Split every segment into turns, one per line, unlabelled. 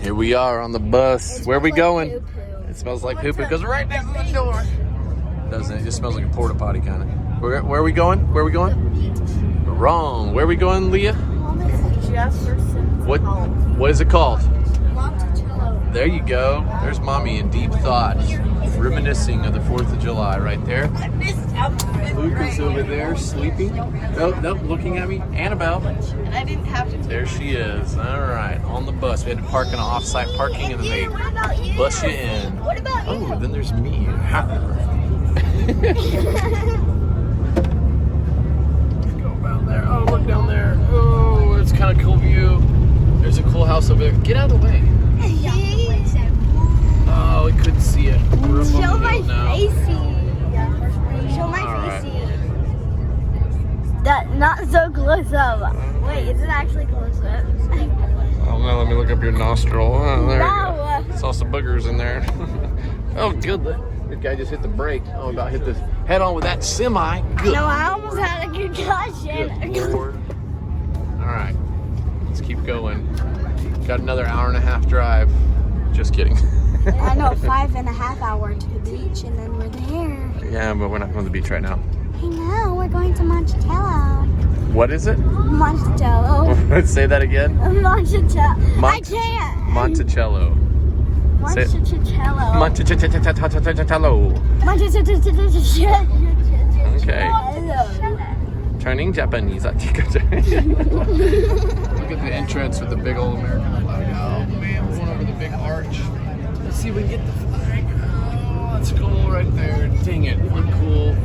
Here we are on the bus. Where are we going? It smells like poo-poo. It goes right next to the door. Doesn't it? It just smells like a porta potty kind of. Where are we going? Where are we going? Wrong. Where are we going, Leah?
Jefferson.
What is it called?
Monticello.
There you go. There's mommy in deep thought, reminiscing of the 4th of July right there. Luke is over there sleeping. Nope, looking at me. Annabelle.
And I didn't have to.
There she is. All right, on the bus. We had to park in an off-site parking and then they
What about you?
bus you in.
What about you?
Oh, then there's me. Go down there. Oh, look down there. Oh, it's kind of cool view. There's a cool house over there. Get out of the way. Oh, we couldn't see it. We're up on
Show
the
my
hill now.
facey. Show my
All right.
facey. That not so close up. Wait, is it actually close up?
Oh no, let me look up your nostril. Oh, there
No.
you go. Saw some boogers in there. Oh, good. This guy just hit the brake. Oh, about hit this head on with that semi. Good.
No, I almost had a concussion.
Good Lord. All right, let's keep going. Got another hour and a half drive. Just kidding.
I know, 5.5 hours to the beach, and then we're there.
Yeah, but we're not going to the beach right now.
I know, we're going to Monticello.
What is it?
Monticello.
Say that again.
Monticello. I can't.
Monticello. Say it.
Monticello.
Monticello.
Monticello.
Okay. Turning Japanese. Look at the entrance with the big old American flag. Oh man, we're going over the big arch. Let's see if we can get the flag. Oh, that's cool right there. Dang it, one cool.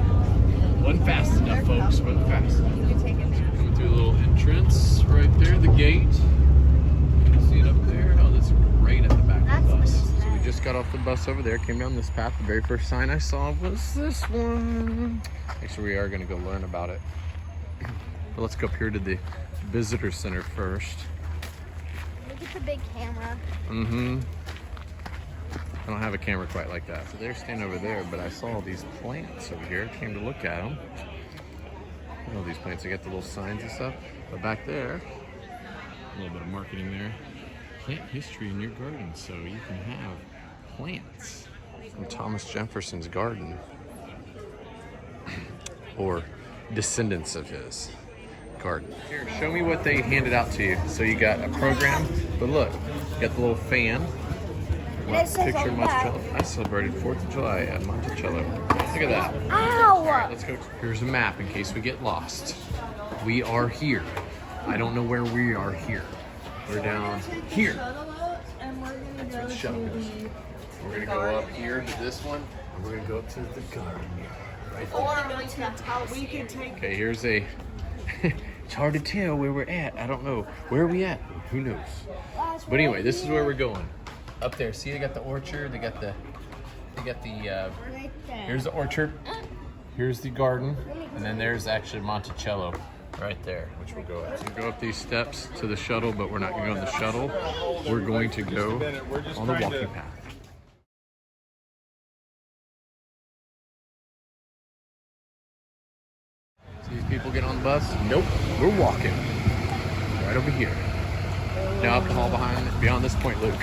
Wasn't fast enough, folks. Wasn't fast enough. Coming through a little entrance right there, the gate. You can see it up there. Oh, that's right at the back of the bus. So we just got off the bus over there, came down this path. The very first sign I saw was this one. Actually, we are going to go learn about it. But let's go up here to the visitor center first.
Look at the big camera.
Mm-hmm. I don't have a camera quite like that. So they're standing over there, but I saw these plants over here. Came to look at them. I know these plants, they got the little signs and stuff. But back there, a little bit of marketing there. Plant history in your garden, so you can have plants from Thomas Jefferson's garden. Or descendants of his garden. Here, show me what they handed out to you. So you got a program, but look, you got the little fan.
It says
Picture
on the back.
Monticello. I celebrated 4th of July at Monticello. Look at that.
Ow!
Let's go. Here's a map in case we get lost. We are here. I don't know where we are here. We're down here. That's where the shuttle goes. We're gonna go up here to this one, and we're gonna go up to the garden. Right there. Okay, here's a. It's hard to tell where we're at. I don't know. Where are we at? Who knows? But anyway, this is where we're going. Up there. See, they got the orchard. They got the.
Right there.
Here's the orchard. Here's the garden, and then there's actually Monticello, right there, which we'll go at. So we go up these steps to the shuttle, but we're not going to go on the shuttle. We're going to go on the walking path. See these people get on the bus? Nope, we're walking. Right over here. No alcohol beyond this point, Luke.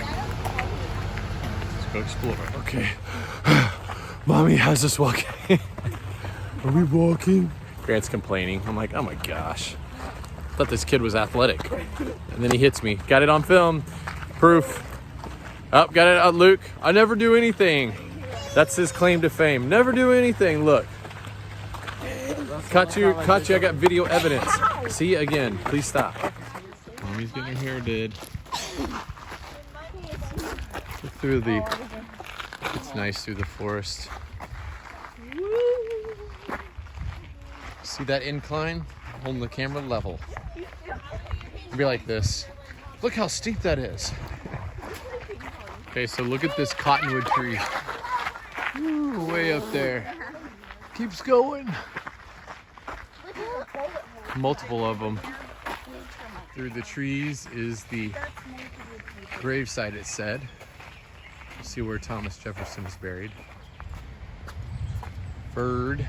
Let's go explore. Okay. Mommy has us walking. Are we walking? Grant's complaining. I'm like, oh my gosh. I thought this kid was athletic. And then he hits me. Got it on film. Proof. Oh, got it out, Luke. I never do anything. That's his claim to fame. Never do anything. Look. Caught you. I got video evidence. See, again, please stop. Mommy's getting her hair did. Look through the, it's nice through the forest. See that incline? Holding the camera level. Be like this. Look how steep that is. Okay, so look at this cottonwood tree. Ooh, way up there. Keeps going. Multiple of them. Through the trees is the gravesite, it said. You'll see where Thomas Jefferson is buried. Bird,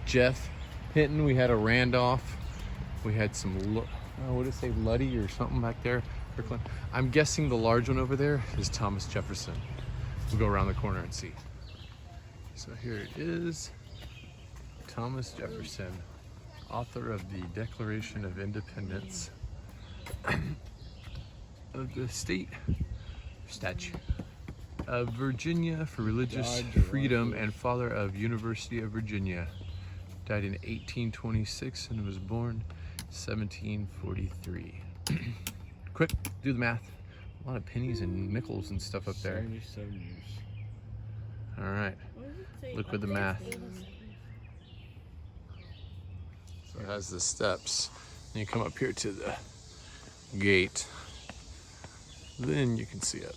Jeff Hinton. We had a Randolph. We had some, what did it say, Luddy or something back there. quick one. I'm guessing the large one over there is Thomas Jefferson. We'll go around the corner and see. So here it is. Thomas Jefferson, author of the Declaration of Independence of the state statute of Virginia for religious freedom and father of University of Virginia. Died in 1826 and was born 1743. Quick, do the math. A lot of pennies and nickels and stuff up there.
77 years.
All right, look with the math. So it has the steps. And you come up here to the gate. Then you can see it.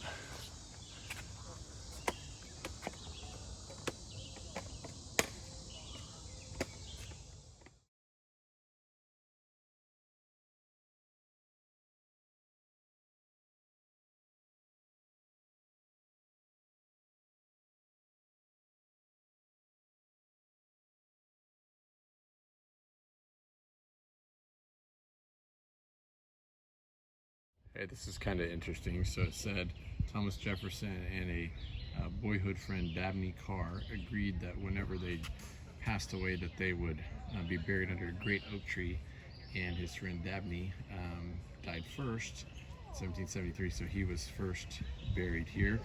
Hey, this is kind of interesting. So it said Thomas Jefferson and a boyhood friend, Dabney Carr, agreed that whenever they passed away that they would be buried under a great oak tree. And his friend Dabney died first, 1773, so he was first buried here.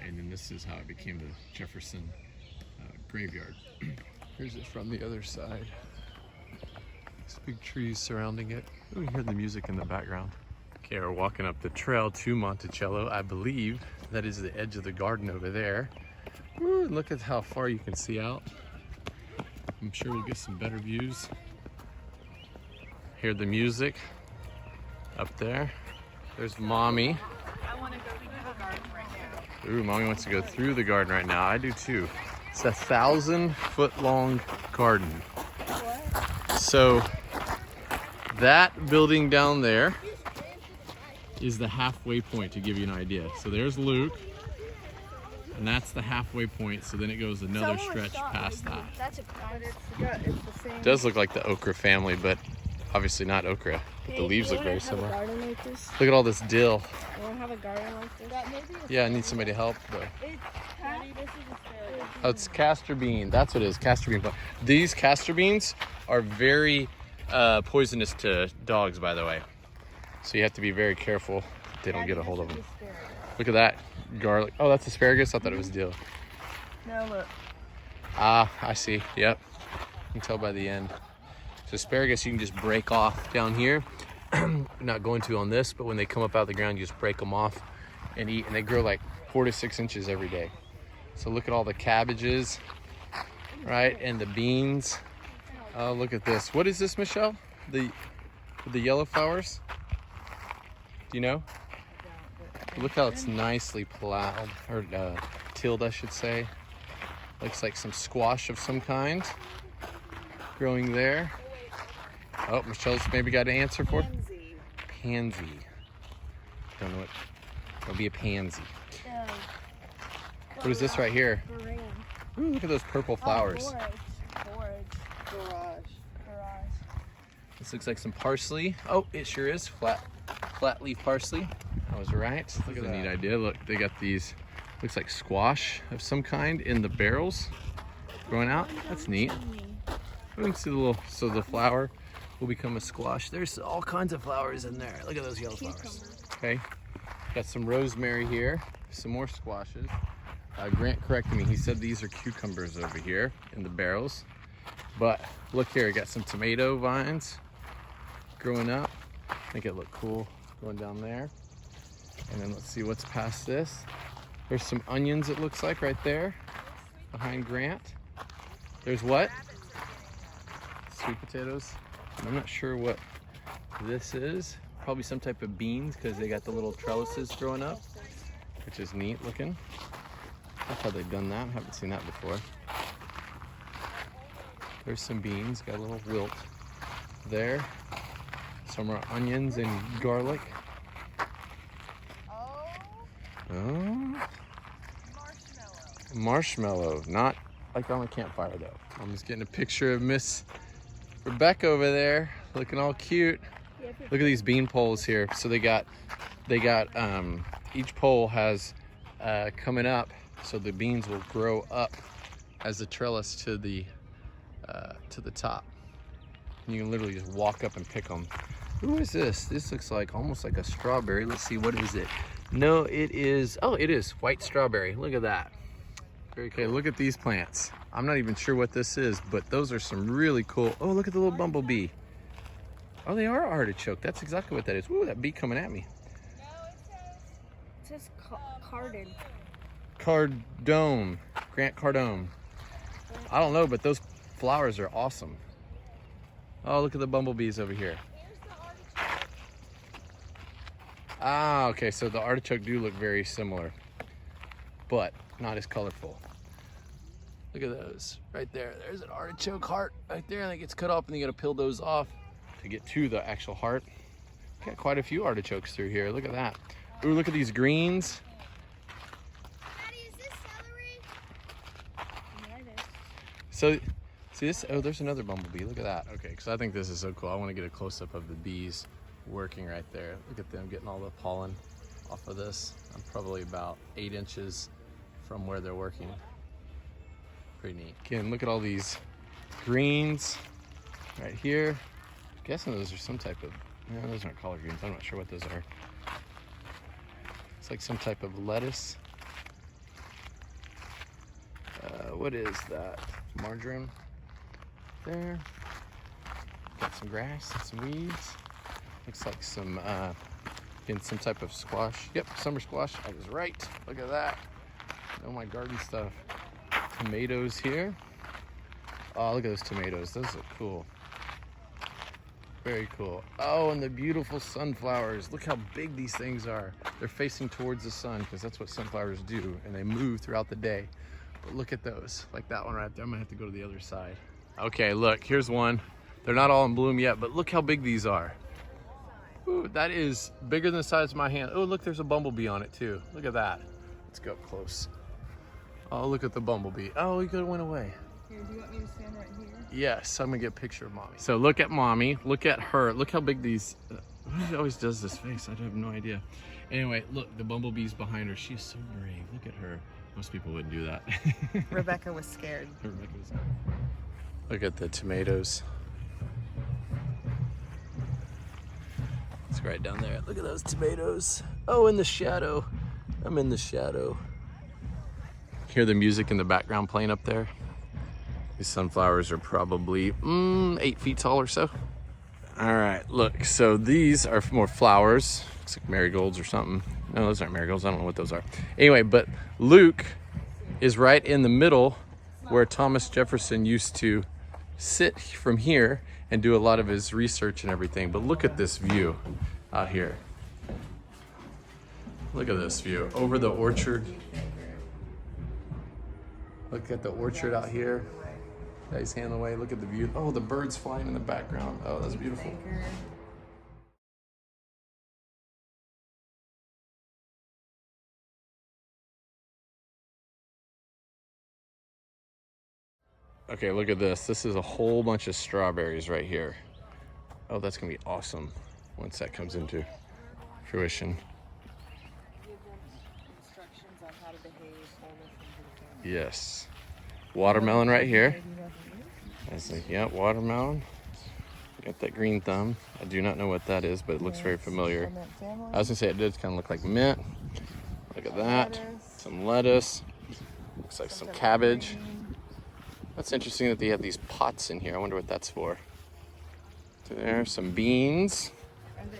And then this is how it became the Jefferson graveyard. Here's it from the other side. These big trees surrounding it. You can hear the music in the background. Okay, we're walking up the trail to Monticello. I believe that is the edge of the garden over there. Woo, look at how far you can see out. I'm sure we'll get some better views. Hear the music up there. There's Mommy.
I want to go through the garden right now.
Ooh, Mommy wants to go through the garden right now. I do too. It's a 1,000-foot long garden.
What?
So that building down there is the halfway point, to give you an idea. So there's Luke, and that's the halfway point. So then it goes another stretch past that.
That's a
It's the same.
It does look like the okra family, but obviously not okra. The leaves look very similar.
Garden like this?
Look at all this dill.
I want to have a garden like this.
Yeah, I need somebody to help though.
Daddy, this is asparagus.
Oh, it's castor bean. That's what it is, castor bean. These castor beans are very poisonous to dogs, by the way. So you have to be very careful they don't get a hold of them. Look at that garlic. Oh, that's asparagus. I thought it was dill.
No, look.
Ah, I see. Yep. You can tell by the end. So asparagus you can just break off down here. Not going to on this, but when they come up out of the ground, you just break them off and eat. And they grow like 4 to 6 inches every day. So look at all the cabbages, right? And the beans. Oh, look at this. What is this, Michelle? The yellow flowers? Do you know? Look how it's nicely plowed, or tilled, I should say. Looks like some squash of some kind growing there. Oh, Michelle's maybe got an answer for it. Pansy. Don't know what. It'll be a pansy. What is this right here? Ooh, look at those purple flowers.
Garage.
This looks like some parsley. Oh, it sure is. Flat leaf parsley. I was right. Look at that. Neat idea. Look, they got these, looks like squash of some kind in the barrels growing out. That's neat. We can see the little, so the flower will become a squash. There's all kinds of flowers in there. Look at those yellow flowers. Okay. Got some rosemary here. Some more squashes. Grant corrected me. He said these are cucumbers over here in the barrels. But look here, got some tomato vines growing up. Make it look cool going down there. And then let's see what's past this. There's some onions, it looks like, right there behind Grant. There's what? Sweet potatoes. I'm not sure what this is. Probably some type of beans because they got the little trellises growing up, which is neat looking. That's how they've done that. I haven't seen that before. There's some beans, got a little wilt there. Some more onions and garlic. Oh, marshmallow. Not like on a campfire though. I'm just getting a picture of Miss Rebecca over there, looking all cute.
Yeah,
Look at these bean poles here. So they got each pole has coming up, so the beans will grow up as the trellis to the top. You can literally just walk up and pick them. Who is this? This looks like almost like a strawberry. Let's see, what is it? No, it is, oh, it is white strawberry. Look at that. Very cool. Okay, look at these plants. I'm not even sure what this is, but those are some really cool. Oh, look at the little bumblebee. Oh, they are artichoke. That's exactly what that is. Ooh, that bee coming at me.
No, it says carded.
Cardome, Grant Cardome. I don't know, but those flowers are awesome. Oh, look at the bumblebees over here. Ah, okay, so the artichoke do look very similar, but not as colorful. Look at those right there. There's an artichoke heart right there, and it gets cut off, and you gotta peel those off to get to the actual heart. Got quite a few artichokes through here. Look at that. Ooh, look at these greens.
Daddy, is this celery? Yeah, it is.
So, see this? Oh, there's another bumblebee. Look at that. Okay, because I think this is so cool. I want to get a close-up of the bees working right there. Look at them getting all the pollen off of this. I'm probably about 8 inches from where they're working. Pretty neat. Again, look at all these greens right here. I'm guessing those are some type of, no, those aren't collard greens. I'm not sure what those are. It's like some type of lettuce. What is that? Marjoram there. Got some grass and some weeds. Looks like some, again, some type of squash. Yep, summer squash. I was right. Look at that. Know my garden stuff. Tomatoes here. Oh, look at those tomatoes. Those look cool. Very cool. Oh, and the beautiful sunflowers. Look how big these things are. They're facing towards the sun because that's what sunflowers do, and they move throughout the day. But look at those, like that one right there. I'm gonna have to go to the other side. Okay, look, here's one. They're not all in bloom yet, but look how big these are. Ooh, that is bigger than the size of my hand. Oh, look, there's a bumblebee on it too. Look at that. Let's go up close. Oh, look at the bumblebee. Oh, he could have went away.
Here, do you want me to stand right here?
Yes, I'm gonna get a picture of mommy. So look at mommy, look at her. Look how big these, she always does this face. I have no idea. Anyway, look, the bumblebee's behind her. She's so brave. Look at her. Most people wouldn't do that.
Rebecca was scared.
Look at the tomatoes. It's right down there. Look at those tomatoes. Oh, in the shadow. I'm in the shadow. Hear the music in the background playing up there? These sunflowers are probably 8 feet tall or so. All right, look, so these are more flowers. Looks like marigolds or something. No, those aren't marigolds. I don't know what those are. Anyway, but Luke is right in the middle where Thomas Jefferson used to sit from here and do a lot of his research and everything. But look at this view out here. Look at this view over the orchard. Look at the orchard out here. Nice hand away. Look at the view. Oh, the birds flying in the background. Oh, that's beautiful. Okay, look at this. This is a whole bunch of strawberries right here. Oh, that's gonna be awesome once that comes into fruition.
Give them instructions on how to behave, hold this into the family.
Yes. Watermelon right here. That's like, yeah, watermelon. Got that green thumb. I do not know what that is, but it looks very familiar. I was gonna say it does kind of look like mint. Look at that. Some lettuce. Looks like some cabbage. That's interesting that they have these pots in here. I wonder what that's for. So there's some beans.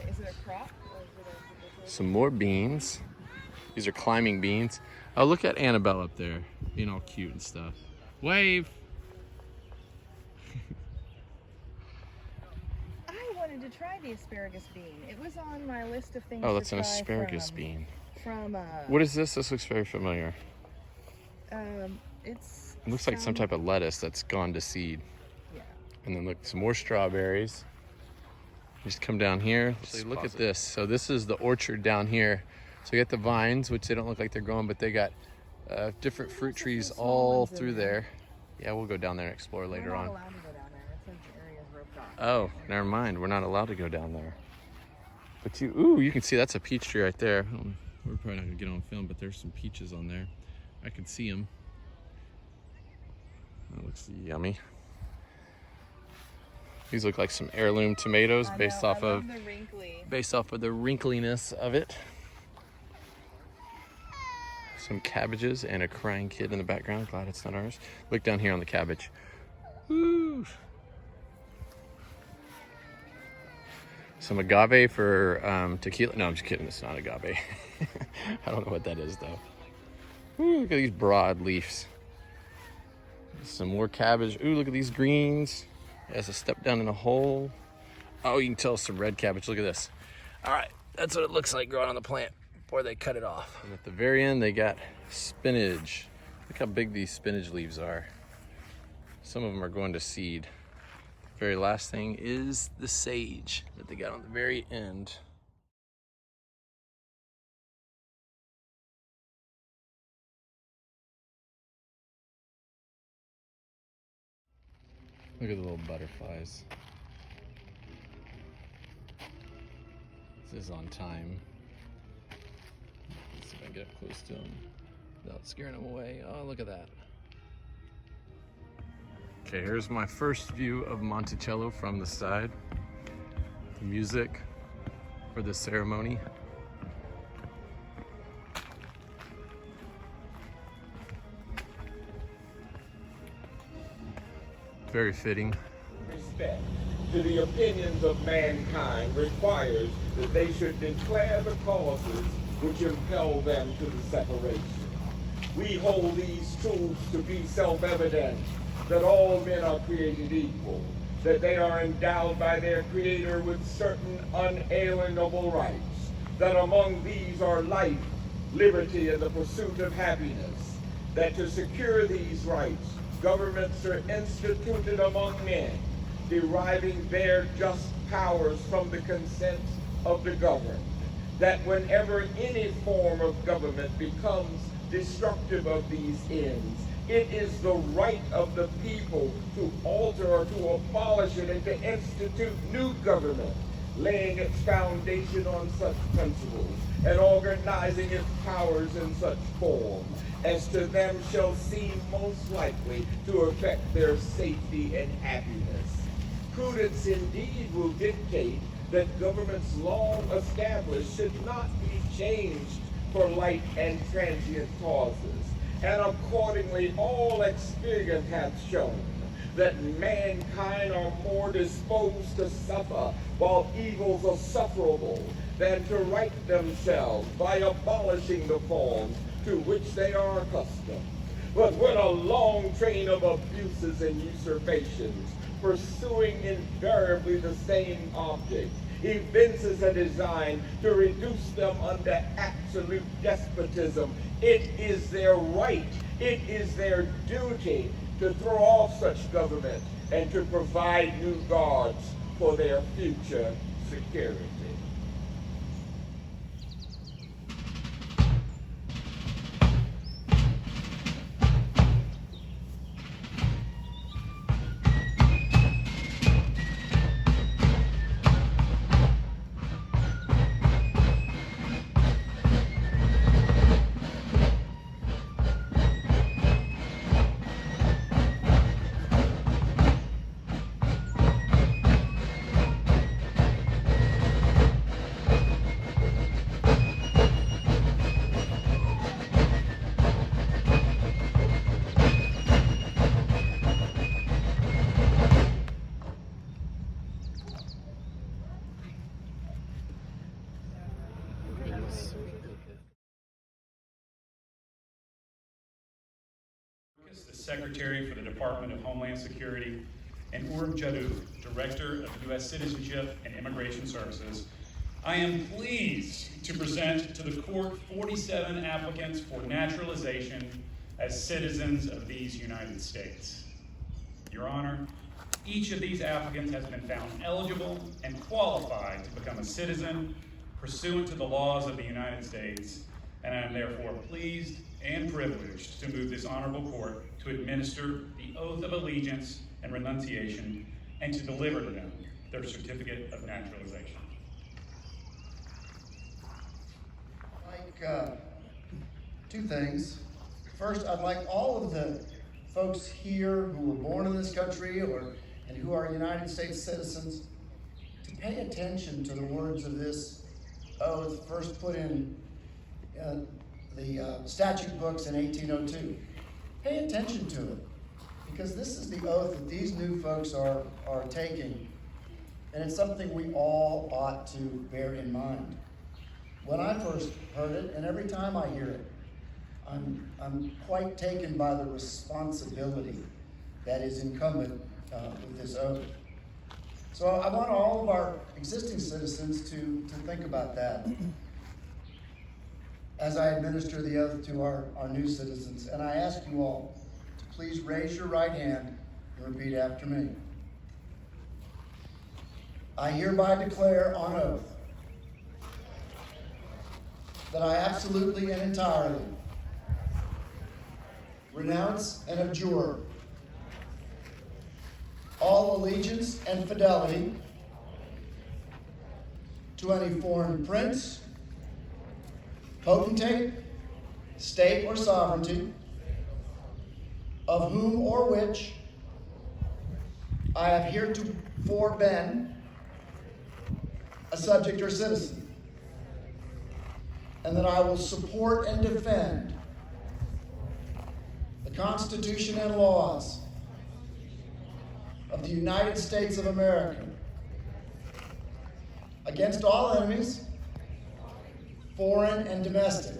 Is it a crop? Or is it
Some more beans. These are climbing beans. Oh, look at Annabelle up there, being all cute and stuff. Wave.
I wanted to try the asparagus bean. It was on my list of things
Oh, that's
to
an
try
asparagus
from,
bean.
From
What is this? This looks very familiar.
It's
It looks like some type of lettuce that's gone to seed.
Yeah.
And then look, some more strawberries. Just come down here. So look at this. So this is the orchard down here. So you got the vines, which they don't look like they're growing, but they got different fruit trees all through there. Yeah, we'll go down there and explore later on.
We're not allowed to go down there. It says the area is roped off.
Oh, never mind. We're not allowed to go down there. But you can see that's a peach tree right there. We're probably not gonna get on film, but there's some peaches on there. I can see them. That looks yummy. These look like some heirloom tomatoes based off of the wrinkliness of it. Some cabbages and a crying kid in the background. Glad it's not ours. Look down here on the cabbage. Woo. Some agave for tequila. No, I'm just kidding. It's not agave. I don't know what that is though. Ooh, look at these broad leaves. Some more cabbage. Ooh, look at these greens. It has a step down in a hole. Oh, you can tell some red cabbage. Look at this. All right, that's what it looks like growing on the plant before they cut it off. And at the very end, they got spinach. Look how big these spinach leaves are. Some of them are going to seed. The very last thing is the sage that they got on the very end. Look at the little butterflies. This is on time. Let's see if I can get up close to them without scaring them away. Oh, look at that. Okay, here's my first view of Monticello from the side. The music for the ceremony. Very fitting.
Respect to the opinions of mankind requires that they should declare the causes which impel them to the separation. We hold these truths to be self-evident, that all men are created equal, that they are endowed by their Creator with certain unalienable rights, that among these are life, liberty, and the pursuit of happiness, that to secure these rights, governments are instituted among men, deriving their just powers from the consent of the governed, that whenever any form of government becomes destructive of these ends, it is the right of the people to alter or to abolish it and to institute new government, laying its foundation on such principles and organizing its powers in such form as to them shall seem most likely to affect their safety and happiness. Prudence indeed will dictate that governments long established should not be changed for light and transient causes, and accordingly all experience hath shown that mankind are more disposed to suffer while evils are sufferable than to right themselves by abolishing the forms to which they are accustomed. But when a long train of abuses and usurpations, pursuing invariably the same object, evinces a design to reduce them under absolute despotism, it is their right, it is their duty to throw off such government and to provide new guards for their future security.
The Secretary for the Department of Homeland Security, and Urb Jadoo, Director of U.S. Citizenship and Immigration Services, I am pleased to present to the court 47 applicants for naturalization as citizens of these United States. Your Honor, each of these applicants has been found eligible and qualified to become a citizen pursuant to the laws of the United States, and I am therefore pleased and privileged to move this honorable court to administer the oath of allegiance and renunciation and to deliver to them their certificate of naturalization.
two things. First, I'd like all of the folks here who were born in this country and who are United States citizens to pay attention to the words of this oath, first put in the statute books in 1802. Pay attention to it, because this is the oath that these new folks are taking, and it's something we all ought to bear in mind. When I first heard it, and every time I hear it, I'm quite taken by the responsibility that is incumbent with this oath. So I want all of our existing citizens to think about that as I administer the oath to our new citizens. And I ask you all to please raise your right hand and repeat after me. I hereby declare on oath that I absolutely and entirely renounce and abjure all allegiance and fidelity to any foreign prince, potentate, state, or sovereignty, of whom or which I have heretofore been a subject or citizen, and that I will support and defend the Constitution and laws of the United States of America against all enemies, foreign and domestic,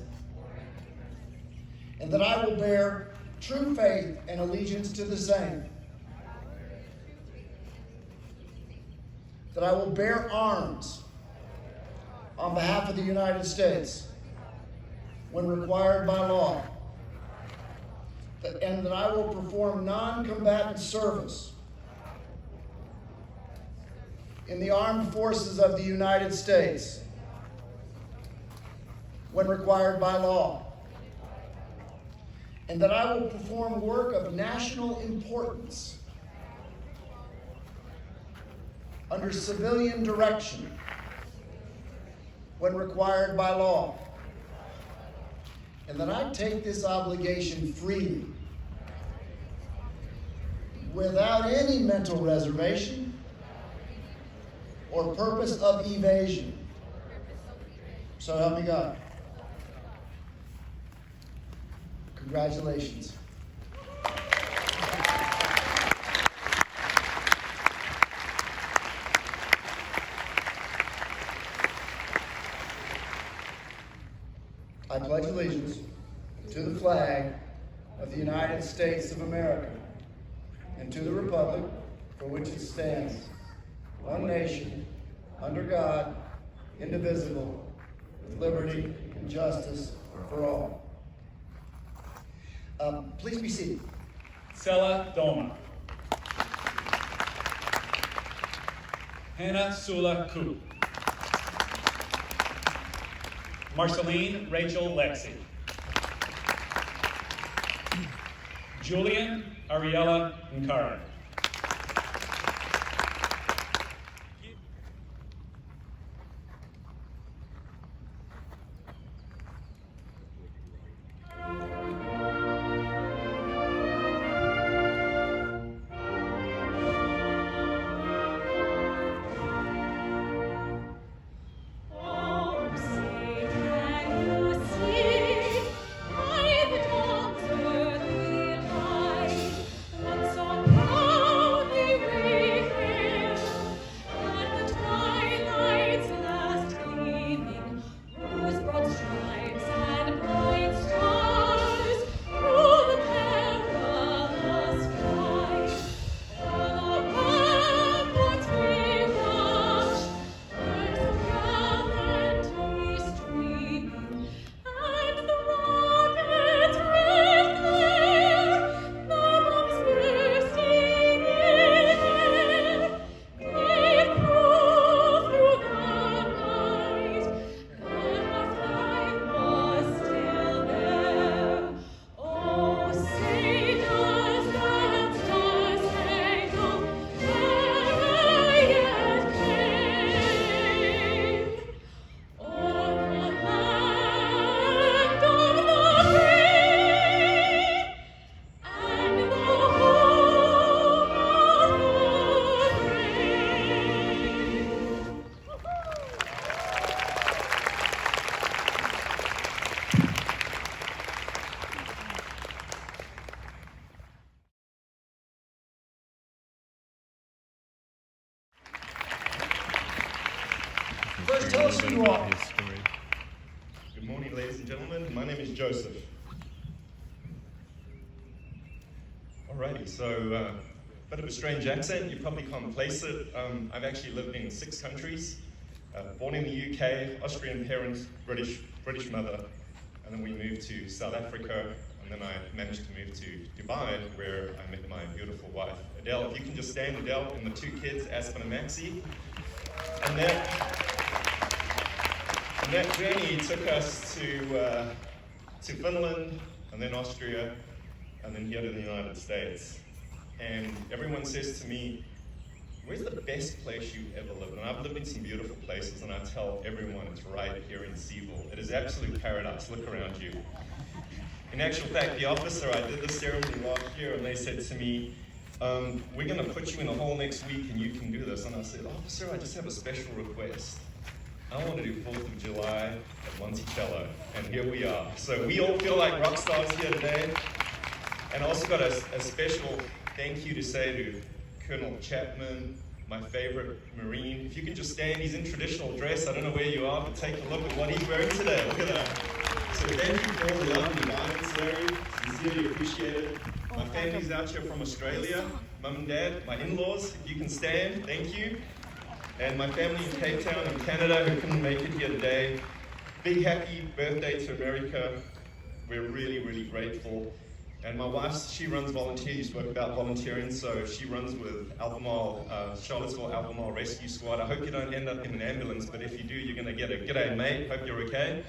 and that I will bear true faith and allegiance to the same, that I will bear arms on behalf of the United States when required by law, and that I will perform non-combatant service in the armed forces of the United States when required by law, and that I will perform work of national importance under civilian direction when required by law, and that I take this obligation freely without any mental reservation or purpose of evasion. So help me God. Congratulations. I pledge allegiance to the flag of the United States of America and to the republic for which it stands, one nation, under God, indivisible, with liberty and justice for all. Please be seated.
Sela Doma. Hannah Sula Ku. Marceline Rachel Lexi. Julian Ariella Nkara.
Oh
you all.
His story.
Good morning, ladies and gentlemen. My name is Joseph. Alrighty, so bit of a strange accent. You probably can't place it. I've actually lived in 6 countries. Born in the UK, Austrian parents, British mother, and then we moved to South Africa, and then I managed to move to Dubai, where I met my beautiful wife, Adele. If you can just stand, Adele, and the 2 kids, Aspen and Maxie. And that journey took us to Finland, and then Austria, and then here to the United States. And everyone says to me, where's the best place you've ever lived? And I've lived in some beautiful places, and I tell everyone it's right here in Seville. It is absolute paradise. Look around you. In actual fact, the officer, I did this ceremony last year, and they said to me, we're going to put you in a hole next week, and you can do this. And I said, officer, I just have a special request. I want to do 4th of July at Monticello, and here we are. So we all feel like rock stars here today. And I also got a special thank you to say to Colonel Chapman, my favorite Marine. If you can just stand, he's in traditional dress. I don't know where you are, but take a look at what he's wearing today. Look at that. So thank you for all the love and the guidance, Larry. Sincerely appreciate it. My family's out here from Australia. Mum and Dad, my in-laws, if you can stand, thank you. And my family in Cape Town and Canada who couldn't make it here today. Big happy birthday to America. We're really, really grateful. And my wife, she runs volunteer. You spoke about volunteering, so she runs with Albemarle, Charlottesville Albemarle Rescue Squad. I hope you don't end up in an ambulance, but if you do, you're going to get a g'day mate, hope you're okay.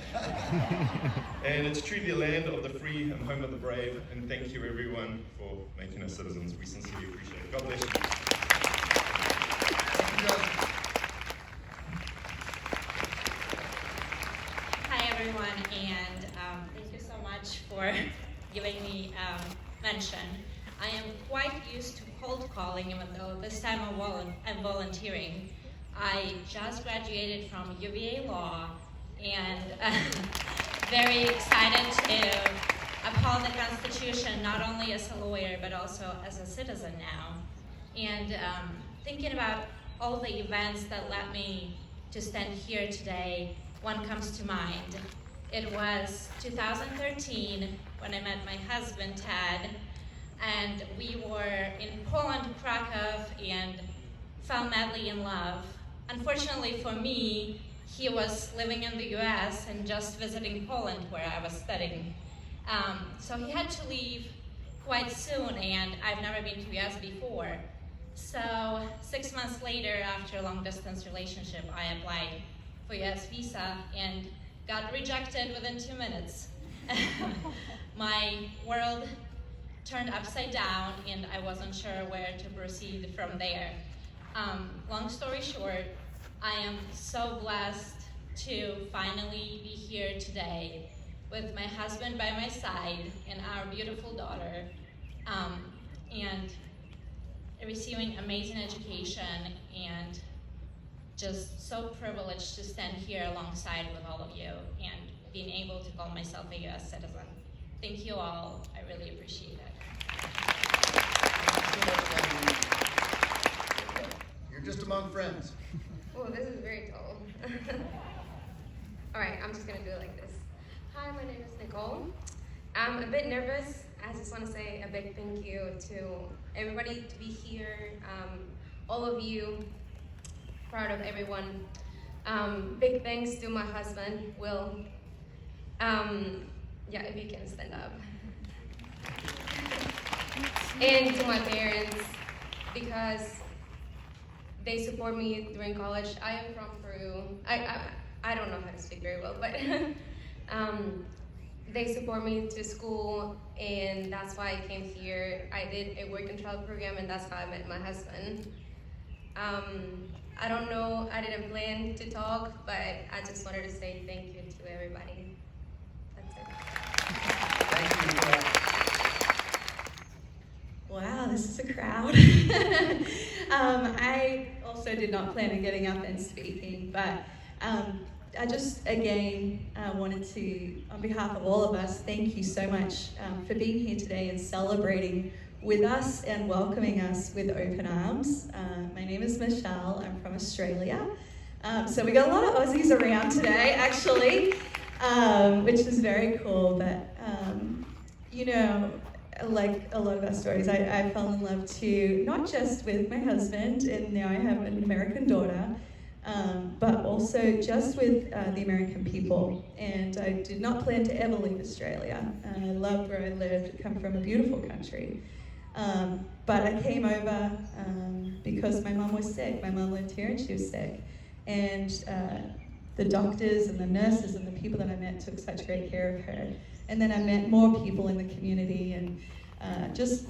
And it's truly the land of the free and home of the brave, and thank you everyone for making us citizens. We sincerely appreciate it. God bless you.
Hi everyone, and thank you so much for giving me mention. I am quite used to cold calling, even though this time I'm volunteering. I just graduated from UVA Law, and very excited to uphold the Constitution, not only as a lawyer, but also as a citizen now. And thinking about all the events that led me to stand here today, one comes to mind. It was 2013 when I met my husband, Ted, and we were in Poland, Krakow, and fell madly in love. Unfortunately for me, he was living in the US and just visiting Poland where I was studying. So he had to leave quite soon, and I've never been to US before. So 6 months later, after a long-distance relationship, I applied for US visa and got rejected within 2 minutes. My world turned upside down, and I wasn't sure where to proceed from there. Long story short, I am so blessed to finally be here today with my husband by my side and our beautiful daughter, and receiving amazing education, and just so privileged to stand here alongside with all of you and being able to call myself a US citizen. Thank you all. I really appreciate it.
You're just among friends.
Oh, this is very tall. All right, I'm just gonna do it like this. Hi, my name is Nicole. I'm a bit nervous. I just want to say a big thank you to everybody to be here, all of you, proud of everyone. Big thanks to my husband, Will. Yeah, if you can stand up. And to my parents, because they support me during college. I am from Peru. I don't know how to speak very well, but they support me to school, and that's why I came here. I did a work and travel program, and that's how I met my husband. I don't know, I didn't plan to talk, but I just wanted to say thank you to everybody. That's it.
Thank you.
Wow, this is a crowd. I also did not plan on getting up and speaking, but I just, again, wanted to, on behalf of all of us, thank you so much for being here today and celebrating with us and welcoming us with open arms. My name is Michelle. I'm from Australia. So we got a lot of Aussies around today, actually, which is very cool. But, you know, like a lot of our stories, I fell in love too, not just with my husband, and now I have an American daughter, but also just with the American people. And I did not plan to ever leave Australia. I loved where I lived, come from a beautiful country. But I came over because my mom was sick. My mom lived here and she was sick. And the doctors and the nurses and the people that I met took such great care of her. And then I met more people in the community and just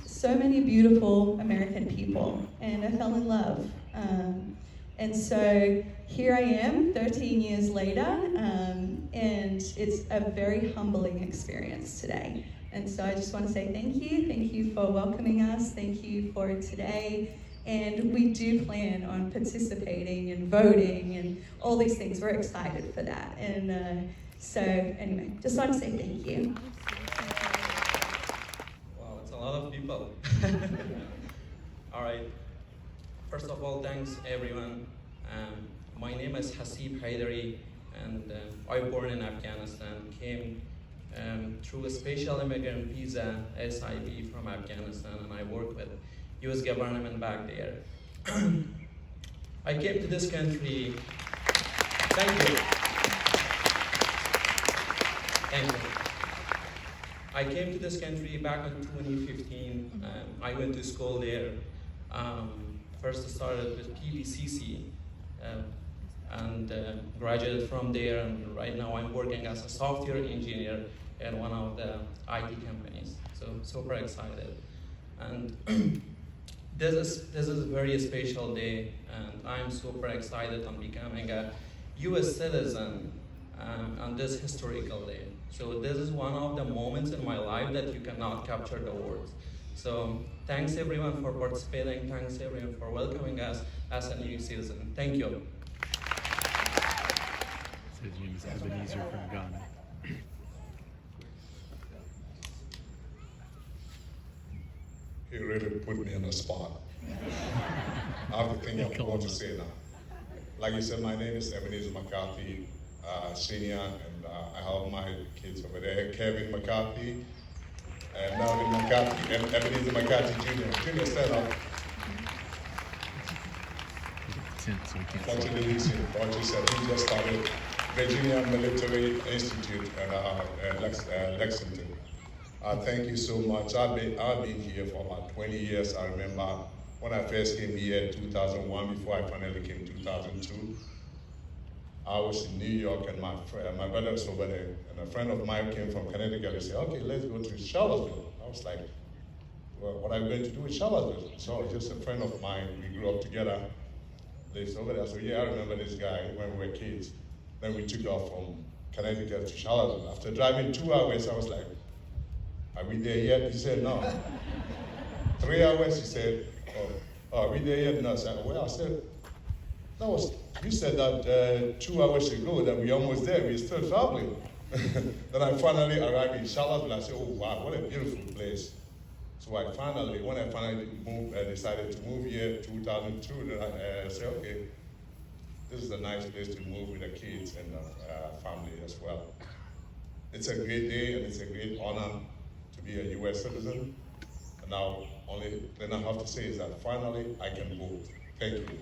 so many beautiful American people. And I fell in love. And so here I am 13 years later, and it's a very humbling experience today. And so I just want to say thank you for welcoming us, thank you for today. And we do plan on participating and voting and all these things. We're excited for that. And so anyway, just want to say thank you.
Wow, it's a lot of people. All right. First of all, thanks everyone. My name is Hasib Haidari, and I was born in Afghanistan, came through a special immigrant visa, SIV, from Afghanistan, and I work with US government back there. I came to this country, thank you. I came to this country back in 2015. I went to school there. First I started with PVCC and graduated from there, and right now I'm working as a software engineer at one of the IT companies. So super excited. And this is a very special day, and I'm super excited on becoming a US citizen on this historical day. So this is one of the moments in my life that you cannot capture the words. So thanks everyone for participating. Thanks everyone for welcoming us as a new citizen. Thank you.
His name is Ebenezer from Ghana.
He really put me on the spot. I have to think of what to say now. Like you said, my name is Ebenezer McCarthy, Senior, and I have my kids over there, Kevin McCarthy, and Melvin McCarthy, and Ebenezer McCarthy Jr. Junior, stand up. Fortunately, Roger said he just started Virginia Military Institute at Lexington. Thank you so much. I've been here for about 20 years. I remember when I first came here in 2001, before I finally came in 2002. I was in New York, and my brother was over there, and a friend of mine came from Connecticut. He said, okay, let's go to Charlottesville. I was like, well, what are you going to do in Charlottesville? So just a friend of mine, we grew up together, lives over there. So yeah, I remember this guy when we were kids. Then we took off from Connecticut to Charlottesville. After driving 2 hours, I was like, are we there yet? He said, no. 3 hours, he said, oh, are we there yet? No, I said, well, I said, you said that 2 hours ago that we're almost there, we're still traveling. Then I finally arrived in Charlottesville. I said, oh wow, what a beautiful place. So when I finally moved, decided to move here in 2002, then I said, okay, this is a nice place to move with the kids and the family as well. It's a great day, and it's a great honor to be a US citizen. And now, only thing I have to say is that finally I can vote. Thank you.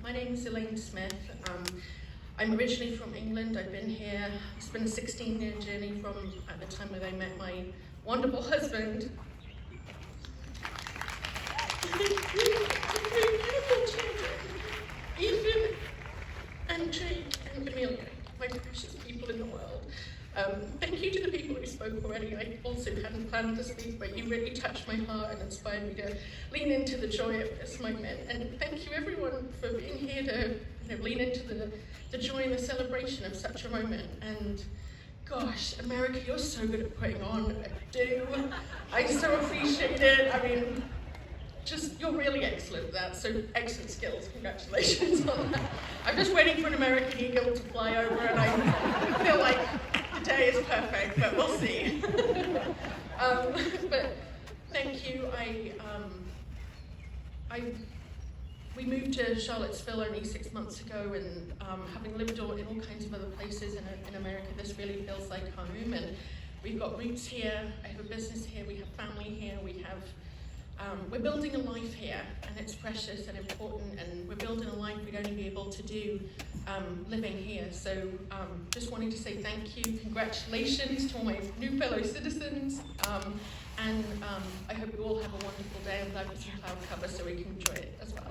My name is Elaine Smith. I'm originally from England. I've been here. It's been a 16-year journey from at the time when I met my wonderful husband. Ethan and Jake and Amelia, my precious people in the world. Thank you to the people who spoke already. I also hadn't planned to speak, but you really touched my heart and inspired me to lean into the joy of this moment. And thank you everyone for being here to lean into the joy and the celebration of such a moment. And gosh, America, you're so good at putting on a do. I so appreciate it. I mean, you're really excellent at that, so excellent skills, congratulations on that. I'm just waiting for an American Eagle to fly over, and I feel like the day is perfect, but we'll see. But thank you, we moved to Charlottesville only 6 months ago, and having lived in all kinds of other places in America, this really feels like home. And we've got roots here. I have a business here. We have family here. We're building a life here, and it's precious and important. And we're building a life we'd only be able to do living here. So just wanting to say thank you, congratulations to all my new fellow citizens. And I hope you all have a wonderful day. I'm glad with some cloud cover so we can enjoy it as well.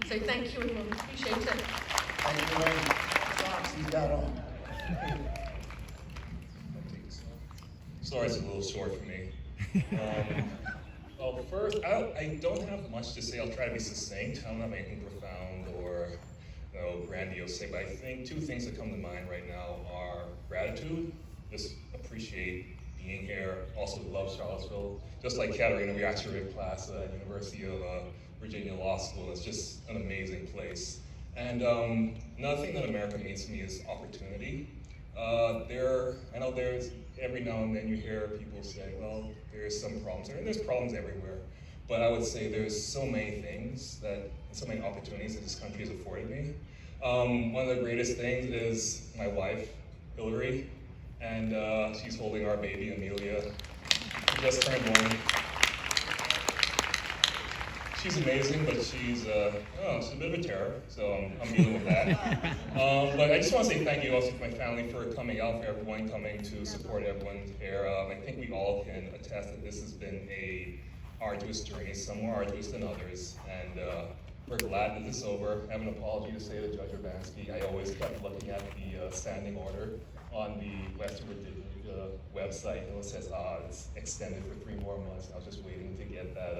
So thank you, everyone. Appreciate it.
Thank you, Wayne. Socks he's got on.
Sorry, it's a little short for me. Well, first, I don't have much to say. I'll try to be succinct. I don't have anything profound or grandiose to say, but I think two things that come to mind right now are gratitude, just appreciate being here, also love Charlottesville. Just like Katarina, we actually were in class at University of Virginia Law School. It's just an amazing place. And another thing that America means to me is opportunity. I know there's, every now and then you hear people say, well, there's some problems, and there's problems everywhere. But I would say there's so many things so many opportunities that this country has afforded me. One of the greatest things is my wife, Hillary, and she's holding our baby, Amelia. She just turned 1. She's amazing, but she's a bit of a terror, so I'm dealing with that. But I just want to say thank you also to my family for coming out, for everyone coming to support everyone here. I think we all can attest that this has been a arduous journey, some more arduous than others, and we're glad that this is over. I have an apology to say to Judge Urbanski. I always kept looking at the standing order on the Western Virginia website, and it says, it's extended for 3 more months. I was just waiting to get that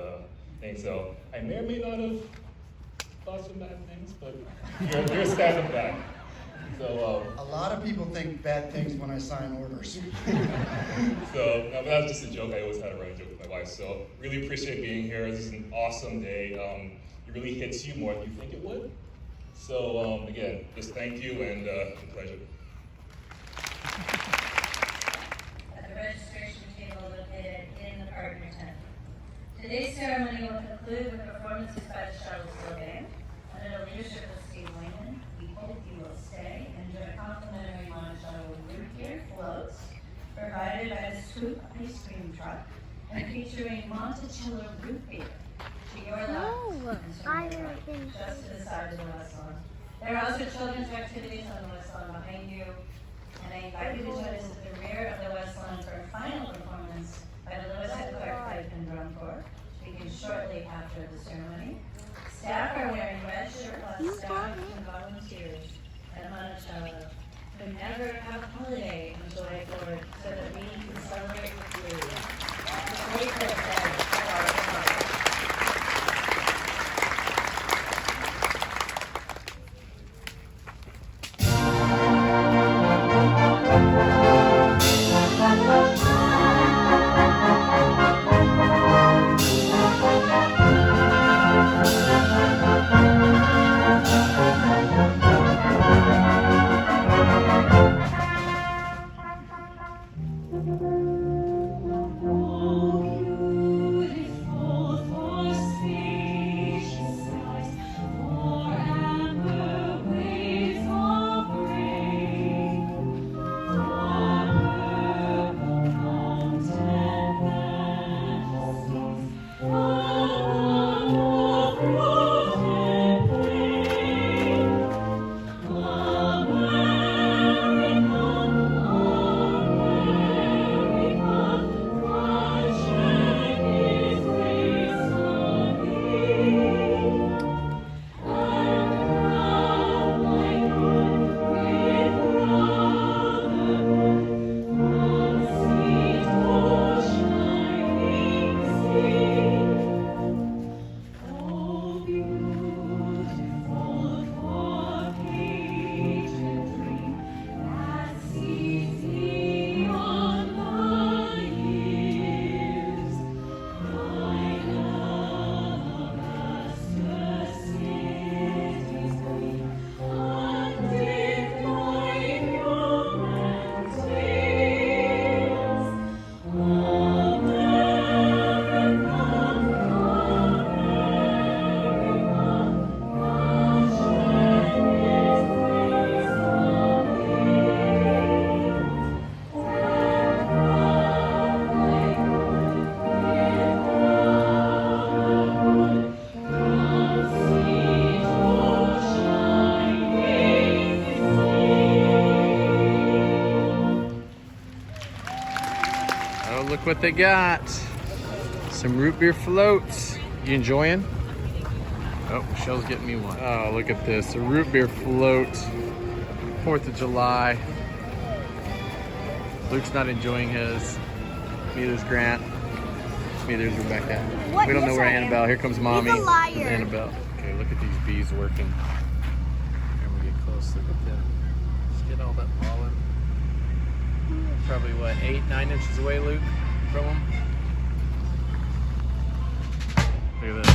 thing. So I may or may not have thought some bad things, but you're standing back. So
a lot of people think bad things when I sign orders.
So no, but that was just a joke. I always had a running joke with my wife. So really appreciate being here. This is an awesome day. It really hits you more than you think it would. So again, just thank you and a pleasure.
At the registration table located in apartment 10. Today's ceremony will conclude with performances by the Charlottesville Band. Under the leadership of Steve Wayman, we hope you will stay and enjoy complimentary Monticello root beer floats provided by the Scoop Ice Cream Truck and featuring Monticello root beer to your left and just to the side of the West Lawn. There are also children's activities on the West Lawn behind you, and I invite you to join us at the rear of the West Lawn for a final performance by the Lewis and Clark Pipe and Drum Corps, begin shortly after the ceremony. Staff are wearing red shirtless staff and volunteers at Monticello who never have a holiday in July 4th so that we can celebrate with you. It's a great birthday for our father.
Look what they got. Some root beer floats. You enjoying? Oh, Michelle's getting me one. Oh, look at this. A root beer float. 4th of July. Luke's not enjoying his. Neither's Grant. Neither's Rebecca.
What?
We don't know
Yes,
where
I am.
Annabelle. Here comes Mommy.
He's a liar.
There's Annabelle. Okay, look at these bees working. Here we get close. Look at them. Just get all that pollen. Probably what, 8-9 inches away, Luke, from them. Look at this.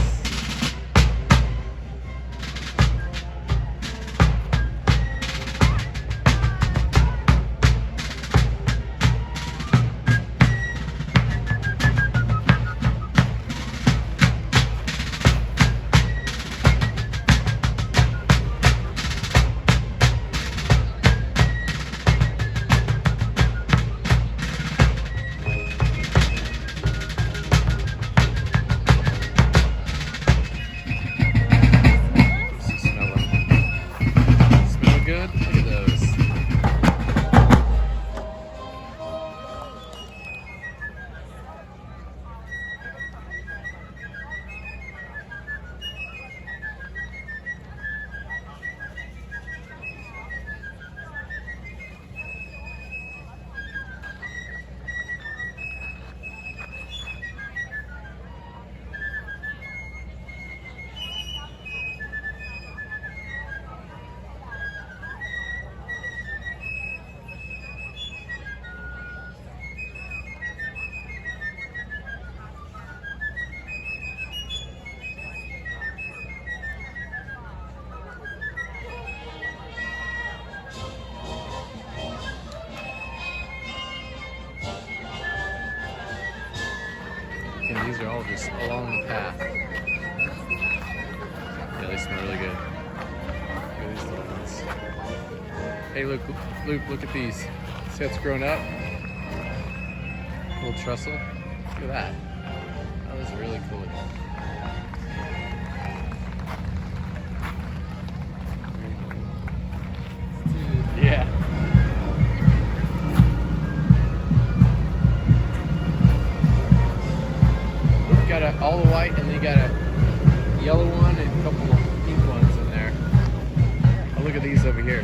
And these are all just along the path. Yeah, they smell really good. Look at these little ones. Hey, Luke, look at these. See how it's grown up? Little trestle. Look at that. Oh, that's really cool. Yeah. All the white, and then you got a yellow one and a couple of pink ones in there. Oh, look at these over here.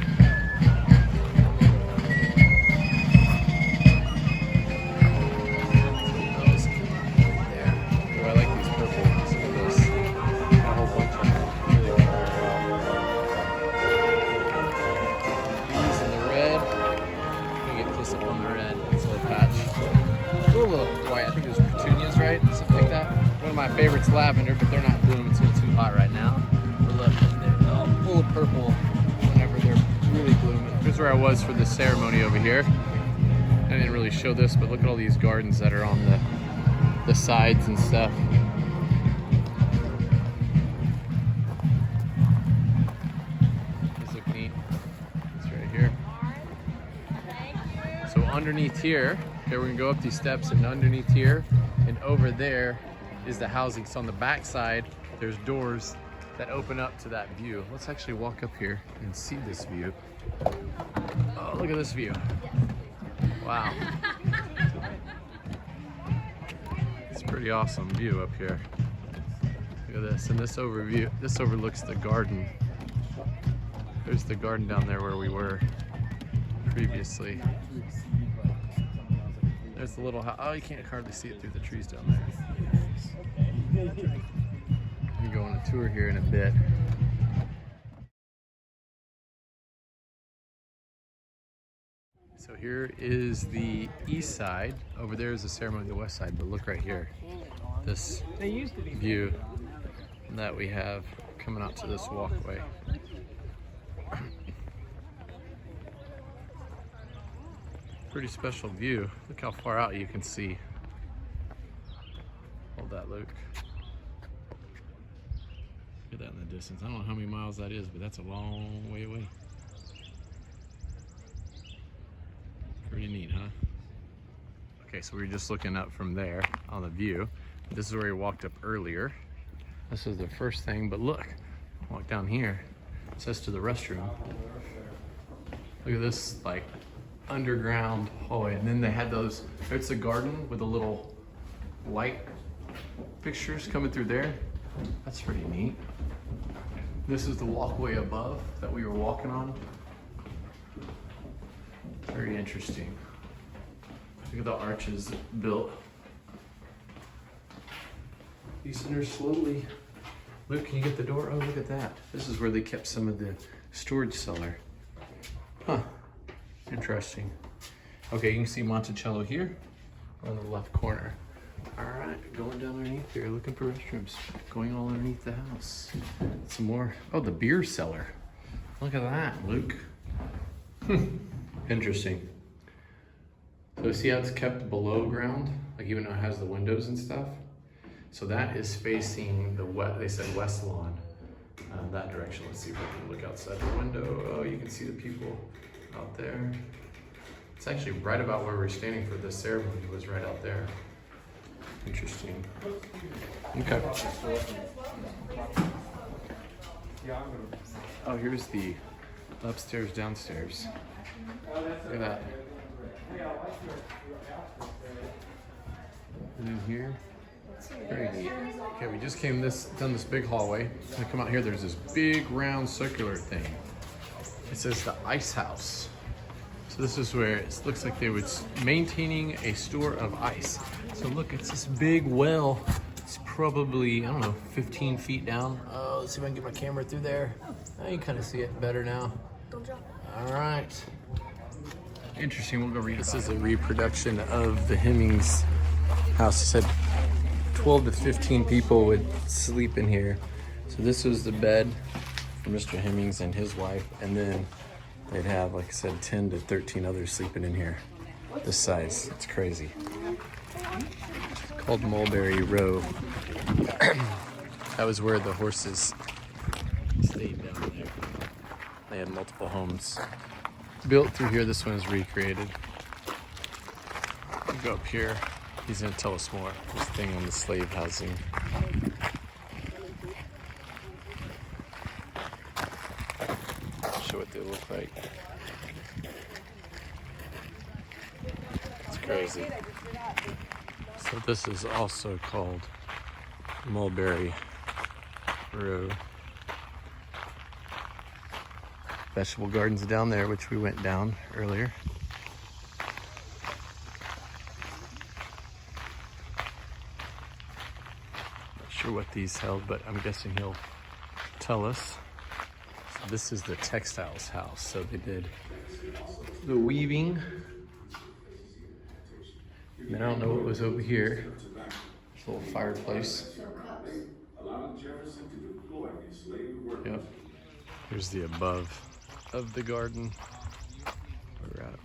Yeah. Oh, I like these purple ones. Look at this. Got a whole bunch of them. Really cool. These in the red. I'm gonna get close up on the red. This little patch. Ooh, a little white. I think it was petunias, right? Something like that. One of my favorites, lavender, but they're not blooming. It's a little too hot right now. But look, they're full of purple whenever they're really blooming. Here's where I was for the ceremony over here. I didn't really show this, but look at all these gardens that are on the sides and stuff. These look neat. It's right here. So underneath here, okay, we're gonna go up these steps, and underneath here and over there is the housing. So on the back side, there's doors that open up to that view. Let's actually walk up here and see this view. Oh, look at this view. Wow. It's a pretty awesome view up here. Look at this, and this overlooks the garden. There's the garden down there where we were previously. There's the little house. Oh, you can't hardly see it through the trees down there. We'll go on a tour here in a bit. So here is the east side. Over there is the ceremony on the west side, but look right here. This view that we have coming out to this walkway. Pretty special view. Look how far out you can see. Hold that, Luke. Look at that in the distance. I don't know how many miles that is, but that's a long way away. Pretty neat, huh? Okay, so we were just looking up from there on the view. This is where we walked up earlier. This is the first thing, but look, walk down here. It says to the restroom. Look at this, like, underground hallway. And then they had those, it's a garden with a little light fixtures coming through there. That's pretty neat. This is the walkway above that we were walking on. Very interesting. Look at the arches built. These enter slowly. Look, can you get the door? Oh, look at that. This is where they kept some of the storage cellar. Huh, interesting. Okay, you can see Monticello here on the left corner. All right, going down underneath here, looking for restrooms. Going all underneath the house. Some more, oh, the beer cellar. Look at that, Luke. Interesting. So see how it's kept below ground? Like even though it has the windows and stuff? So that is facing the they said west lawn, that direction. Let's see if I can look outside the window. Oh, you can see the people out there. It's actually right about where we're standing for this ceremony, was right out there. Interesting. Okay. Oh, here's the upstairs, downstairs. Look at that. And in here, very neat. Okay, we just came down this big hallway. When I come out here, there's this big round circular thing. It says the ice house. So this is where it looks like they was maintaining a store of ice. So look, it's this big well. It's probably, I don't know, 15 feet down. Oh, let's see if I can get my camera through there. Oh, you can kind of see it better now.
Don't drop it.
All right. Interesting, we'll go read. This is a reproduction of the Hemmings house. It said 12 to 15 people would sleep in here. So this was the bed for Mr. Hemmings and his wife, and then they'd have, like I said, 10 to 13 others sleeping in here. This size, it's crazy. It's called Mulberry Row. That was where the horses stayed down there. They had multiple homes built through here. This one is recreated. We'll go up here. He's gonna tell us more. This thing on the slave housing. Show what they look like. It's crazy. So this is also called Mulberry Row. Vegetable gardens down there, which we went down earlier. Not sure what these held, but I'm guessing he'll tell us. So this is the textiles house. So they did the weaving. And then I don't know what was over here. This little fireplace. Yep. Here's the above of the garden. We're at.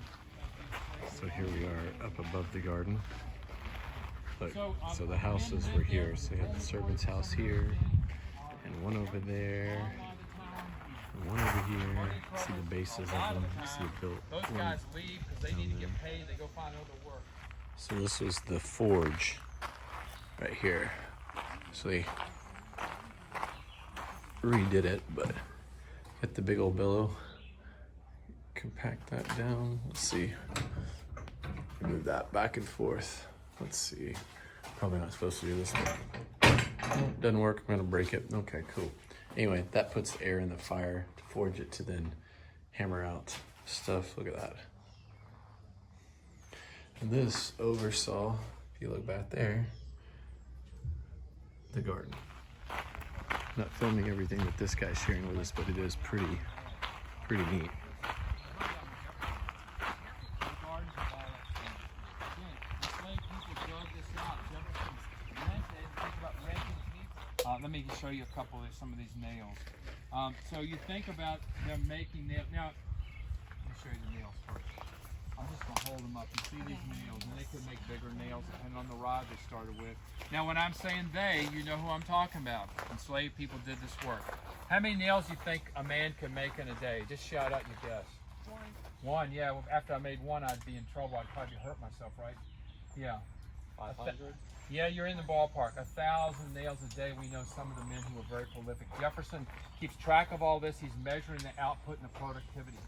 So here we are up above the garden. Look, so the houses were here. So you have the servant's house here, and one over there, and one over here. See the bases of them. See it built.
Those guys leave because they need to get paid. They go find other work.
So this was the forge right here. So they redid it, but get the big old billow. Compact that down. Let's see. Move that back and forth. Let's see. Probably not supposed to do this one. Oh, doesn't work. I'm gonna break it. Okay, cool. Anyway, that puts air in the fire to forge it to then hammer out stuff. Look at that. And this oversaw, if you look back there, the garden. Not filming everything that this guy's sharing with us, but it is pretty neat.
Let me show you a couple of some of these nails. So you think about them making nails. Now, let me show you the nails first. I'm just going to hold them up. You see these nails, and they could make bigger nails depending on the rod they started with. Now, when I'm saying they, you know who I'm talking about. Enslaved people did this work. How many nails do you think a man can make in a day? Just shout out your guess. One, yeah. Well, after I made one, I'd be in trouble. I'd probably hurt myself, right? Yeah.
500?
Yeah, you're in the ballpark. 1,000 nails a day. We know some of the men who are very prolific. Jefferson keeps track of all this. He's measuring the output and the productivity.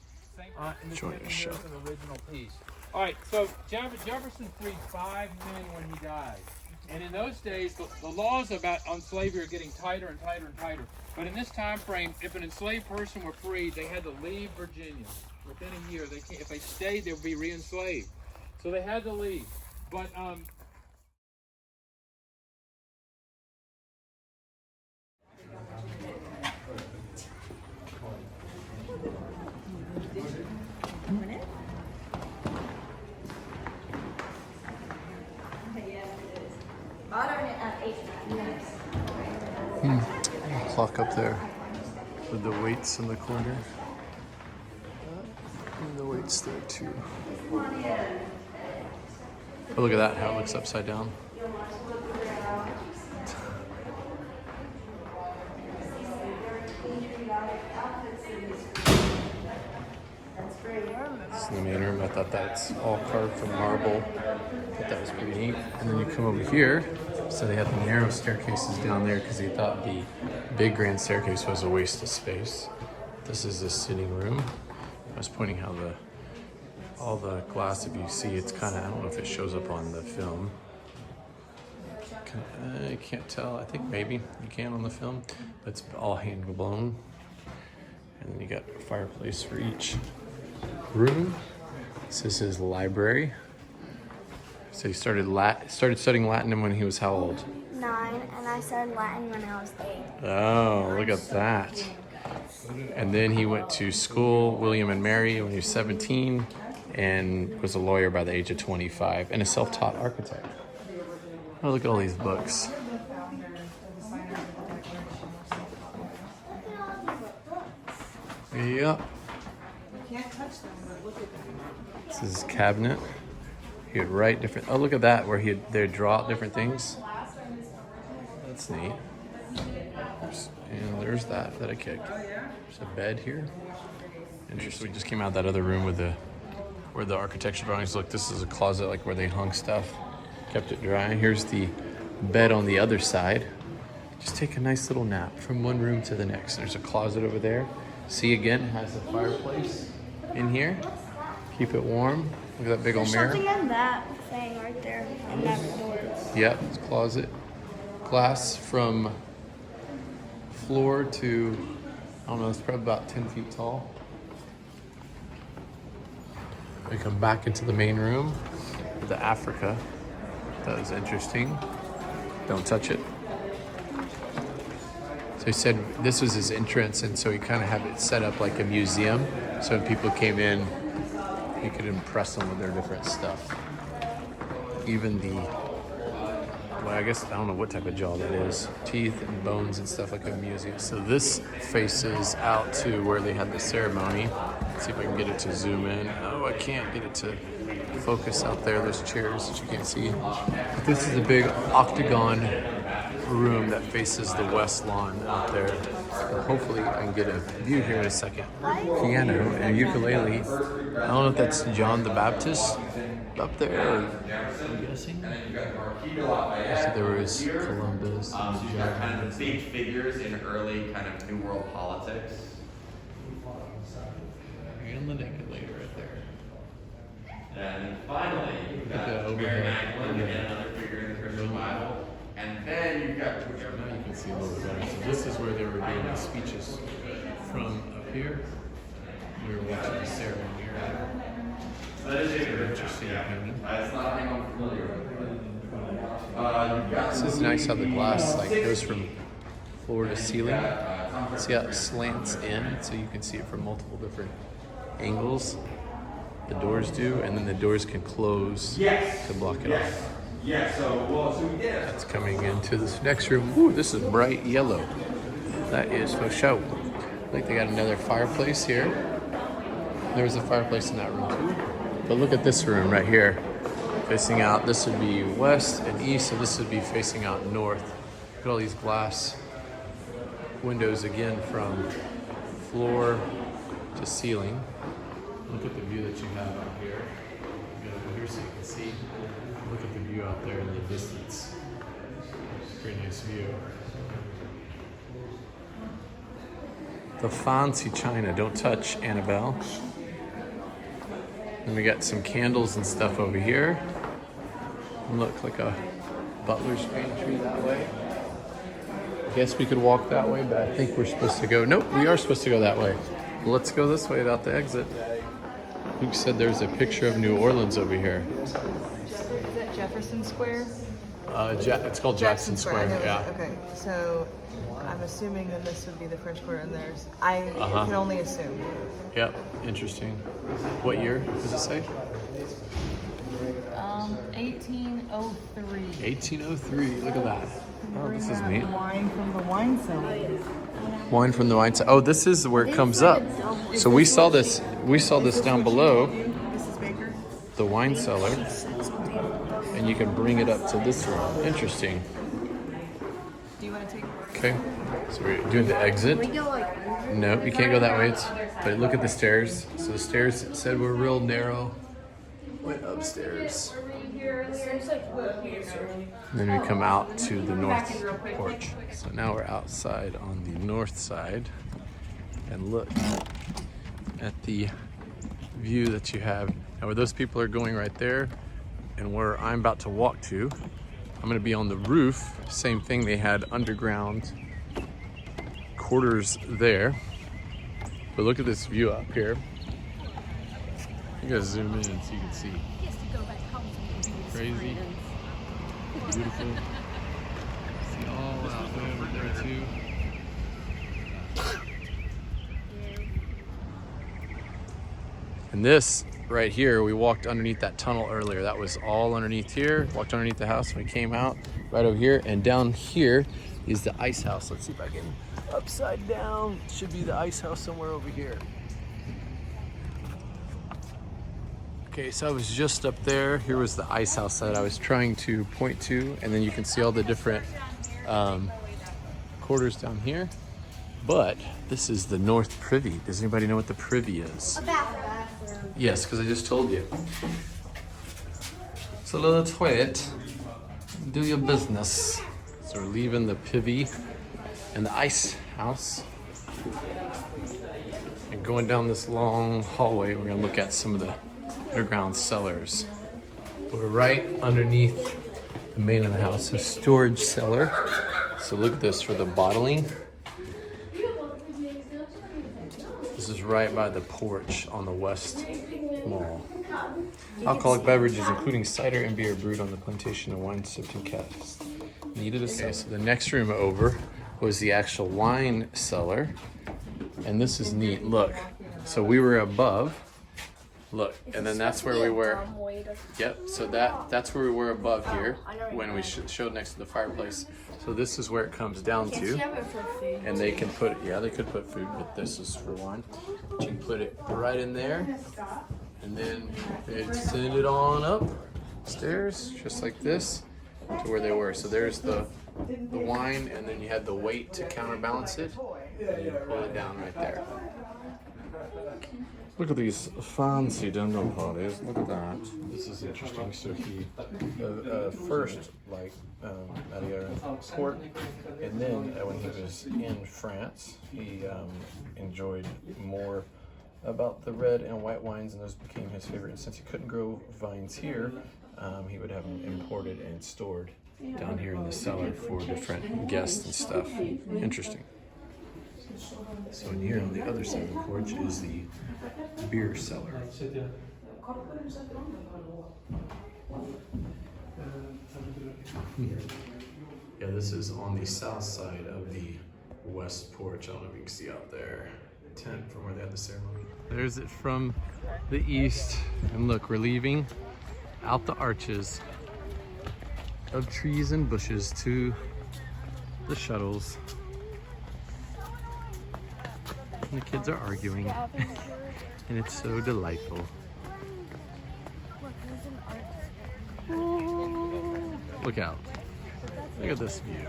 in the
Join
same
the show.
years of the original piece. All right, so Jefferson freed 5 men when he died. And in those days, the laws on slavery are getting tighter and tighter and tighter. But in this time frame, if an enslaved person were freed, they had to leave Virginia within a year. If they stayed, they would be re-enslaved. So they had to leave. But
Clock up there with the weights in the corner. And the weights there too. Oh, look at that, how it looks upside down. This is the main room. I thought that's all carved from marble. I thought that was pretty neat. And then you come over here. So they had the narrow staircases down there because they thought the big grand staircase was a waste of space. This is the sitting room. I was pointing how all the glass, if you see, it's kind of, I don't know if it shows up on the film. I can't tell. I think maybe you can on the film, but it's all hand blown. And then you got a fireplace for each room. This is his library. So he started studying Latin when he was how old?
9, and I started Latin when I was 8.
Oh, look at that. And then he went to school, William and Mary, when he was 17, and was a lawyer by the age of 25, and a self-taught architect. Oh, look at all these books. Yep. This is his cabinet. He would write different, oh, look at that, where they'd draw out different things. That's neat. And there's that I kicked. There's a bed here. Interesting. We just came out of that other room with where the architecture drawings look. This is a closet, like where they hung stuff, kept it dry. Here's the bed on the other side. Just take a nice little nap from one room to the next. There's a closet over there. See, again, it has a fireplace in here. Keep it warm. Look at that big old mirror.
There's something in that thing right there. In that door.
Yep, it's a closet. Glass from floor to, I don't know, it's probably about 10 feet tall. We come back into the main room with the Africa. That was interesting. Don't touch it. So he said this was his entrance, and so he kind of had it set up like a museum. So when people came in, he could impress them with their different stuff. Even well, I guess, I don't know what type of jaw that is. Teeth and bones and stuff, like a museum. So this faces out to where they had the ceremony. Let's see if I can get it to zoom in. Oh, I can't get it to focus out there. There's chairs that you can't see. But this is a big octagon room that faces the west lawn out there. And hopefully I can get a view here in a second. Piano and ukulele. I don't know if that's John the Baptist up there, I'm guessing. So there was Columbus.
So you got kind of the big figures in early kind of New World politics.
And the naked-later right there.
And then finally, you've got Mary Magdalene, again another figure in the Christian Bible. And then you've got
now you can see a little bit better. So this is where they were doing the speeches from up here. We were watching the ceremony.
So that is
Interesting opinion.
That's not anything I'm familiar with.
This is nice how the glass like goes from floor to ceiling. See how it slants in, so you can see it from multiple different angles. The doors do, and then the doors can close to block it off.
Yeah, so we did.
That's coming into this next room. Ooh, this is bright yellow. That is for show. I think they got another fireplace here. There was a fireplace in that room too. But look at this room right here, facing out. This would be west and east, so this would be facing out north. Look at all these glass windows again from floor to ceiling. Look at the view that you have out here. You go over here so you can see. Look at the view out there in the distance. It's a pretty nice view. The fancy china. Don't touch, Annabelle. And we got some candles and stuff over here. Look like a butler's pantry that way. I guess we could walk that way, but I think we're supposed to go. Nope, we are supposed to go that way. Let's go this way without the exit. Luke said there's a picture of New Orleans over here.
Is that Jefferson Square?
It's called Jackson Square. Yeah.
Okay, so I'm assuming that this would be the French Quarter, and there's I can only assume.
Yep. Interesting. What year does it say?
1803.
1803. Look at that. Oh, this is neat.
Wine from the wine cellar.
Wine from the wine cellar. Oh, this is where it comes up. So we saw this. We saw this down below.
Mrs. Baker.
The wine cellar. And you can bring it up to this room. Interesting.
Do you want to take?
Okay. So we're doing the exit. No, you can't go that way. But look at the stairs. So the stairs said were real narrow. Went upstairs. And then we come out to the north porch. So now we're outside on the north side. And look at the view that you have. Now where those people are going right there, and where I'm about to walk to, I'm gonna be on the roof. Same thing, they had underground quarters there. But look at this view up here. You guys zoom in so you can see. Crazy. Beautiful. See all out over there too. And this right here, we walked underneath that tunnel earlier. That was all underneath here. Walked underneath the house. We came out right over here, and down here is the ice house. Let's see if I can upside down. Should be the ice house somewhere over here. Okay, so I was just up there. Here was the ice house that I was trying to point to, and then you can see all the different quarters down here. But this is the North Privy. Does anybody know what the Privy is?
A bathroom.
Yes, because I just told you. It's a little toilet. Do your business. So we're leaving the Privy and the ice house. And going down this long hallway, we're gonna look at some of the underground cellars. We're right underneath the main of the house, a storage cellar. So look at this for the bottling. This is right by the porch on the west wall. Alcoholic beverages, including cider and beer brewed on the plantation of wine sipping casks. Needed a cellar. So the next room over was the actual wine cellar. And this is neat, look. So we were above. Look, and then that's where we were. Yep, so that's where we were above here when we showed next to the fireplace. So this is where it comes down to. And they can put, yeah, they could put food, but this is for wine. But you can put it right in there, and then they'd send it on up stairs, just like this, to where they were. So there's the wine, and then you had the weight to counterbalance it, and you pull it down right there. Look at these fancy dum-dum parties. Look at that. This is interesting. So he first at a court, and then when he was in France, he enjoyed more about the red and white wines, and those became his favorite. And since he couldn't grow vines here, he would have them imported and stored down here in the cellar for different guests and stuff. Interesting. So in here on the other side of the porch is the beer cellar. Yeah, this is on the south side of the west porch. I don't know if you can see out there. Tent from where they had the ceremony. There's it from the east. And look, we're leaving out the arches of trees and bushes to the shuttles. And the kids are arguing. And it's so delightful. Look out. Look at this view.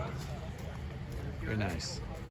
Very nice.